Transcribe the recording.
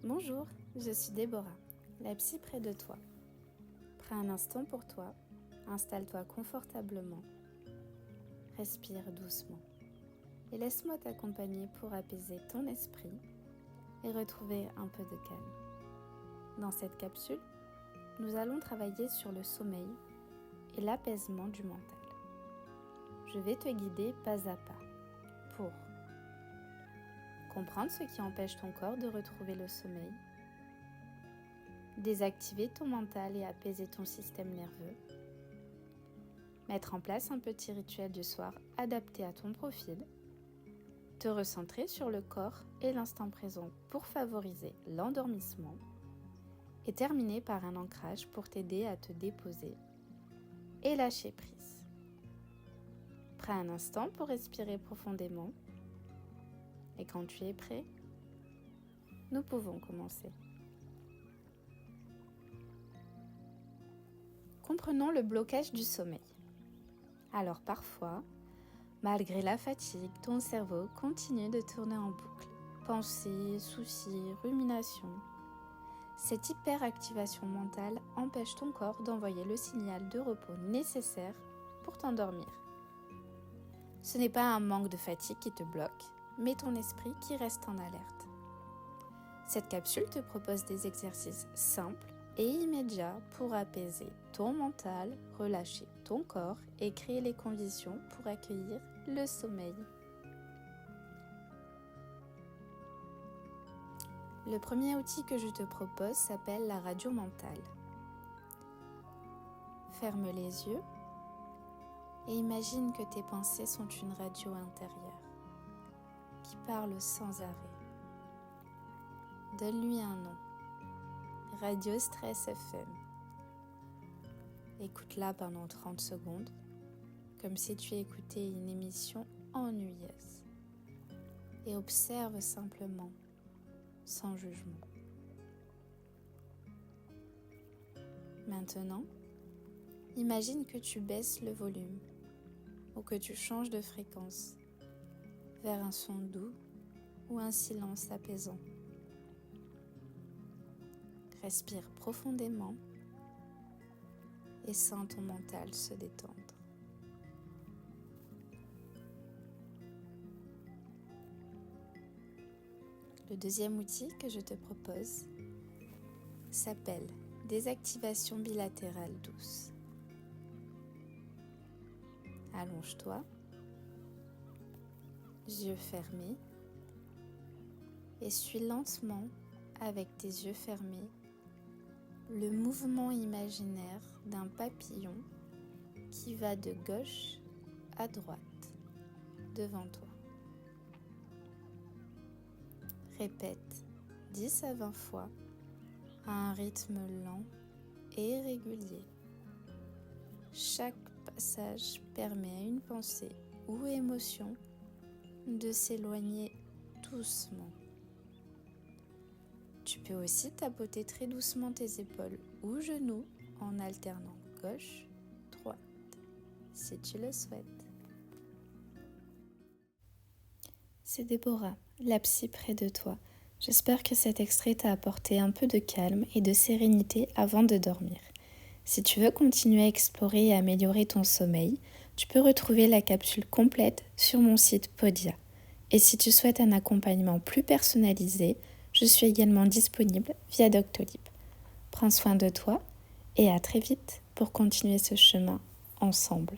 Bonjour, je suis Déborah, la psy près de toi. Prends un instant pour toi, installe-toi confortablement, respire doucement et laisse-moi t'accompagner pour apaiser ton esprit et retrouver un peu de calme. Dans cette capsule, nous allons travailler sur le sommeil et l'apaisement du mental. Je vais te guider pas à pas pour comprendre ce qui empêche ton corps de retrouver le sommeil, désactiver ton mental et apaiser ton système nerveux, mettre en place un petit rituel du soir adapté à ton profil, te recentrer sur le corps et l'instant présent pour favoriser l'endormissement et terminer par un ancrage pour t'aider à te déposer et lâcher prise. Prends un instant pour respirer profondément et quand tu es prêt, nous pouvons commencer. Comprenons le blocage du sommeil. Alors parfois, malgré la fatigue, ton cerveau continue de tourner en boucle. Pensées, soucis, ruminations. Cette hyperactivation mentale empêche ton corps d'envoyer le signal de repos nécessaire pour t'endormir. Ce n'est pas un manque de fatigue qui te bloque, mais ton esprit qui reste en alerte. Cette capsule te propose des exercices simples et immédiats pour apaiser ton mental, relâcher ton corps et créer les conditions pour accueillir le sommeil. Le premier outil que je te propose s'appelle la radio mentale. Ferme les yeux et imagine que tes pensées sont une radio intérieure qui parle sans arrêt. Donne-lui un nom. Radio Stress FM. Écoute-la pendant 30 secondes, comme si tu écoutais une émission ennuyeuse. Et observe simplement, sans jugement. Maintenant, imagine que tu baisses le volume ou que tu changes de fréquence vers un son doux ou un silence apaisant. Respire profondément et sens ton mental se détendre. Le deuxième outil que je te propose s'appelle désactivation bilatérale douce. Allonge-toi, yeux fermés, et suis lentement avec tes yeux fermés le mouvement imaginaire d'un papillon qui va de gauche à droite devant toi. Répète 10 à 20 fois à un rythme lent et régulier. Chaque passage permet à une pensée ou émotion de s'éloigner doucement. Tu peux aussi tapoter très doucement tes épaules ou genoux en alternant gauche, droite, si tu le souhaites. C'est Déborah, la psy près de toi. J'espère que cet extrait t'a apporté un peu de calme et de sérénité avant de dormir. Si tu veux continuer à explorer et améliorer ton sommeil, tu peux retrouver la capsule complète sur mon site Podia. Et si tu souhaites un accompagnement plus personnalisé, je suis également disponible via Doctolib. Prends soin de toi et à très vite pour continuer ce chemin ensemble.